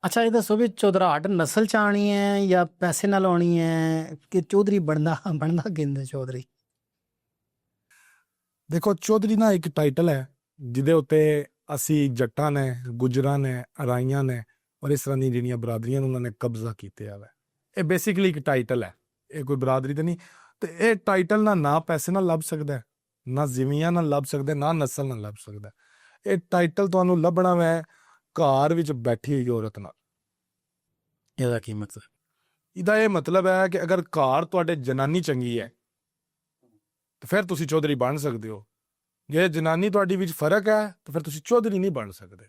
ਅੱਛਾ ਇਹ ਦੱਸੋ ਵੀ ਚੌਧਰਾਹਟ ਨਸਲ ਚ ਆਣੀ ਹੈ ਜਾਂ ਪੈਸੇ ਨਾਲ ਆਉਣੀ ਹੈ ਕਿ ਚੌਧਰੀ ਬਣਦਾ ਕਿੰਦੇ ਚੌਧਰੀ? ਦੇਖੋ, ਚੌਧਰੀ ਨਾ ਇੱਕ ਟਾਈਟਲ ਹੈ ਜਿਹਦੇ ਉੱਤੇ ਅਸੀਂ ਜੱਟਾਂ ਨੇ, ਗੁਜਰਾਂ ਨੇ, ਅਰਾਈਆਂ ਨੇ ਔਰ ਇਸ ਤਰ੍ਹਾਂ ਦੀਆਂ ਜਿਹੜੀਆਂ ਬਰਾਦਰੀਆਂ ਨੇ ਉਹਨਾਂ ਨੇ ਕਬਜ਼ਾ ਕੀਤੇ ਵਾ। ਇਹ ਬੇਸਿਕਲੀ ਇੱਕ ਟਾਈਟਲ ਹੈ, ਇਹ ਕੋਈ ਬਰਾਦਰੀ ਤਾਂ ਨਹੀਂ। ਤੇ ਇਹ ਟਾਈਟਲ ਨਾ ਪੈਸੇ ਨਾਲ ਲੱਭ ਸਕਦਾ, ਨਾ ਜ਼ਿਮੀਆਂ ਨਾਲ ਲੱਭ ਸਕਦਾ, ਨਾ ਨਸਲ ਨਾਲ ਲੱਭ ਸਕਦਾ। ਇਹ ਟਾਈਟਲ ਤੁਹਾਨੂੰ ਲੱਭਣਾ ਵੈ ਘਰ ਵਿੱਚ ਬੈਠੀ ਹੋਈ ਔਰਤ ਨਾਲ। ਇਹਦਾ ਕੀ ਮਤਲਬ? ਇਹਦਾ ਇਹ ਮਤਲਬ ਹੈ ਕਿ ਅਗਰ ਘਰ ਤੁਹਾਡੇ ਜਨਾਨੀ ਚੰਗੀ ਹੈ ਤਾਂ ਫਿਰ ਤੁਸੀਂ ਚੌਧਰੀ ਬਣ ਸਕਦੇ ਹੋ। ਜੇ ਜਨਾਨੀ ਤੁਹਾਡੀ ਵਿੱਚ ਫਰਕ ਹੈ ਤਾਂ ਫਿਰ ਤੁਸੀਂ ਚੌਧਰੀ ਨਹੀਂ ਬਣ ਸਕਦੇ।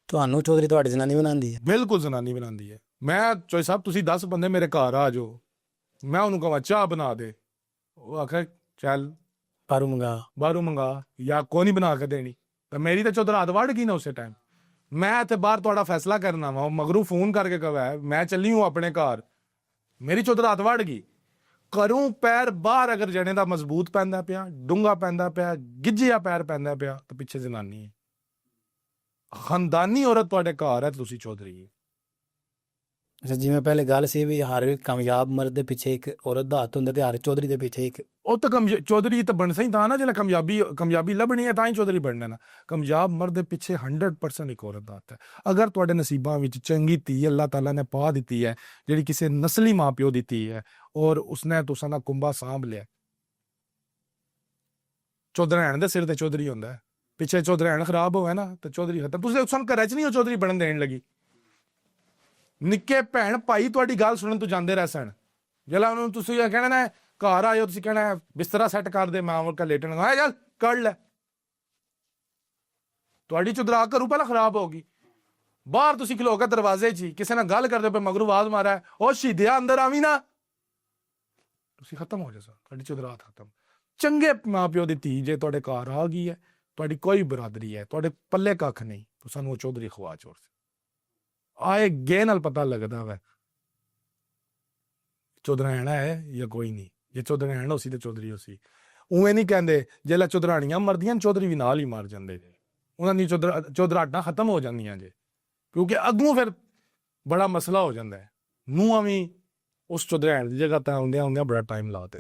ਤੁਹਾਨੂੰ ਚੌਧਰੀ ਤੁਹਾਡੀ ਜਨਾਨੀ ਬਣਾਉਂਦੀ ਹੈ? ਬਿਲਕੁਲ ਜਨਾਨੀ ਬਣਾਉਂਦੀ ਹੈ। ਮੈਂ ਚੋਈ ਸਾਹਿਬ ਤੁਸੀਂ 10 ਬੰਦੇ ਮੇਰੇ ਘਰ ਆ ਜਾਓ, ਮੈਂ ਉਹਨੂੰ ਕਹਾਂ ਚਾਹ ਬਣਾ ਦੇ, ਉਹ ਆਖੇ ਚੱਲ ਬਾਹਰੋਂ ਮੰਗਾ ਜਾਂ ਕੋਈ ਨਹੀਂ ਬਣਾ ਕੇ ਦੇਣੀ, ਤਾਂ ਮੇਰੀ ਤਾਂ ਚੌਧਰਾਹਟ ਵੜ ਗਈ ਨਾ ਉਸੇ ਟਾਈਮ। ਮੈਂ ਇੱਥੇ ਬਾਹਰ ਤੁਹਾਡਾ ਫੈਸਲਾ ਕਰਨਾ ਵਾ, ਮਗਰੋਂ ਫੋਨ ਕਰਕੇ ਕਹਾਂ ਮੈਂ ਚੱਲੀ ਹੂੰ ਆਪਣੇ ਘਰ, ਮੇਰੀ ਚੌਧਰਾਹਟ ਵੜ ਗਈ। ਘਰੋਂ ਪੈਰ ਬਾਹਰ ਅਗਰ ਜਣੇ ਦਾ ਮਜ਼ਬੂਤ ਪੈਂਦਾ ਪਿਆ, ਡੂੰਘਾ ਪੈਂਦਾ ਪਿਆ, ਗਿੱਜਿਆ ਪੈਰ ਪੈਂਦਾ ਪਿਆ ਤਾਂ ਪਿੱਛੇ ਜਨਾਨੀ ਹੈ। ਖਾਨਦਾਨੀ ਔਰਤ ਤੁਹਾਡੇ ਘਰ ਹੈ, ਤੁਸੀਂ ਚੌਧਰੀ। ਅੱਛਾ, ਜਿਵੇਂ ਪਹਿਲੇ ਗੱਲ ਸੀ ਵੀ ਹਰ ਕਾਮਯਾਬ ਮਰਦ ਦੇ ਪਿੱਛੇ ਇੱਕ ਔਰਤ ਦਾ ਹੱਥ ਹੁੰਦਾ ਤੇ ਹਰ ਚੌਧਰੀ ਦੇ ਪਿੱਛੇ ਇੱਕ। ਉਹ ਤਾਂ ਚੌਧਰੀ ਤਾਂ ਬਣ ਸਹੀ ਤਾਂ ਨਾ, ਜਿਹੜਾ ਕਾਮਯਾਬੀ ਲੱਭਣੀ ਹੈ ਤਾਂ ਹੀ ਚੌਧਰੀ ਬਣਨਾ ਨਾ। ਕਾਮਯਾਬ ਮਰਦ ਦੇ ਪਿੱਛੇ 100% ਇੱਕ ਔਰਤ ਦਾ ਹੱਥ ਹੈ। ਅਗਰ ਤੁਹਾਡੇ ਨਸੀਬਾਂ ਵਿੱਚ ਚੰਗੀ ਧੀ ਅੱਲਾਹ ਤਾਲਾ ਨੇ ਪਾ ਦਿੱਤੀ ਹੈ, ਜਿਹੜੀ ਕਿਸੇ ਨਸਲੀ ਮਾਂ ਪਿਓ ਦੀ ਧੀ ਹੈ ਔਰ ਉਸਨੇ ਤੁਸਾਂ ਦਾ ਕੁੰਬਾ ਸਾਂਭ ਲਿਆ, ਚੌਧਰਾਣ ਦੇ ਸਿਰ ਤੇ ਚੌਧਰੀ ਹੁੰਦਾ ਹੈ। ਪਿੱਛੇ ਚੌਧਰਾਣ ਖਰਾਬ ਹੋਵੇ ਨਾ ਤਾਂ ਚੌਧਰੀ ਖਤਮ। ਤੁਸੀਂ ਸਾਨੂੰ ਘਰਾਂ 'ਚ ਨਹੀਂ ਉਹ ਚੌਧਰੀ ਬਣਨ ਦੇਣ ਲੱਗੀ। ਨਿੱਕੇ ਭੈਣ ਭਾਈ ਤੁਹਾਡੀ ਗੱਲ ਸੁਣਨ ਤੋਂ ਜਾਂਦੇ ਰਹਿ ਸਨ, ਜਿਹੜਾ ਉਹਨੂੰ ਤੁਸੀਂ ਕਹਿਣਾ ਨਾ ਘਰ ਆਇਓ, ਤੁਸੀਂ ਕਹਿਣਾ ਬਿਸਤਰਾ ਸੈੱਟ ਕਰ ਦੇ, ਮਾਂ ਵਰਗਾ ਲੇਟਣ ਆ ਚੱਲ ਕਰ ਲੈ। ਤੁਹਾਡੀ ਚੌਧਰਾ ਘਰੋਂ ਪਹਿਲਾਂ ਖਰਾਬ ਹੋ ਗਈ। ਬਾਹਰ ਤੁਸੀਂ ਖਲੋ ਕੇ ਦਰਵਾਜ਼ੇ 'ਚ ਹੀ ਕਿਸੇ ਨਾਲ ਗੱਲ ਕਰਦੇ ਪਏ, ਮਗਰੋਂ ਆਵਾਜ਼ ਮਾਰਿਆ ਉਹ ਸ਼ਹੀਦਿਆ ਅੰਦਰ ਆਵੀਂ ਨਾ, ਤੁਸੀਂ ਖਤਮ ਹੋ ਜਾਸੋ, ਤੁਹਾਡੀ ਚੌਧਰਾਹਟ ਖਤਮ। ਚੰਗੇ ਮਾਂ ਪਿਓ ਦੀ ਧੀ ਜੇ ਤੁਹਾਡੇ ਘਰ ਆ ਗਈ ਹੈ, ਤੁਹਾਡੀ ਕੋਈ ਬਰਾਦਰੀ ਹੈ, ਤੁਹਾਡੇ ਪੱਲੇ ਕੱਖ ਨਹੀਂ, ਤਾਂ ਸਾਨੂੰ ਉਹ ਚੌਧਰੀ ਖਵਾ ਚੋਰ ਆਏ ਗੇ ਨਾਲ ਪਤਾ ਲੱਗਦਾ ਵਾ ਚੌਧਰਾਣਾ ਹੈ ਜਾਂ ਕੋਈ ਨਹੀਂ। ਜੇ ਚੌਧਰਾਣਾ ਹੋਸੀ ਤਾਂ ਚੌਧਰੀ ਹੋਸੀ। ਉਵੇਂ ਨਹੀਂ ਕਹਿੰਦੇ ਜੇ ਚੌਧਰਾਣੀਆਂ ਮਰਦੀਆਂ ਚੌਧਰੀ ਵੀ ਨਾਲ ਹੀ ਮਰ ਜਾਂਦੇ ਜੇ, ਉਹਨਾਂ ਦੀ ਚੌਧਰਾਹਟਾਂ ਖਤਮ ਹੋ ਜਾਂਦੀਆਂ ਜੇ, ਕਿਉਂਕਿ ਅੱਗੋਂ ਫਿਰ ਬੜਾ ਮਸਲਾ ਹੋ ਜਾਂਦਾ ਹੈ। ਨੂੰਹਾਂ ਵੀ ਉਸ ਚੌਧਰਾਣ ਦੀ ਜਗ੍ਹਾ ਤਾਂ ਆਉਂਦਿਆਂ ਬੜਾ ਟਾਈਮ ਲਾਤੇ।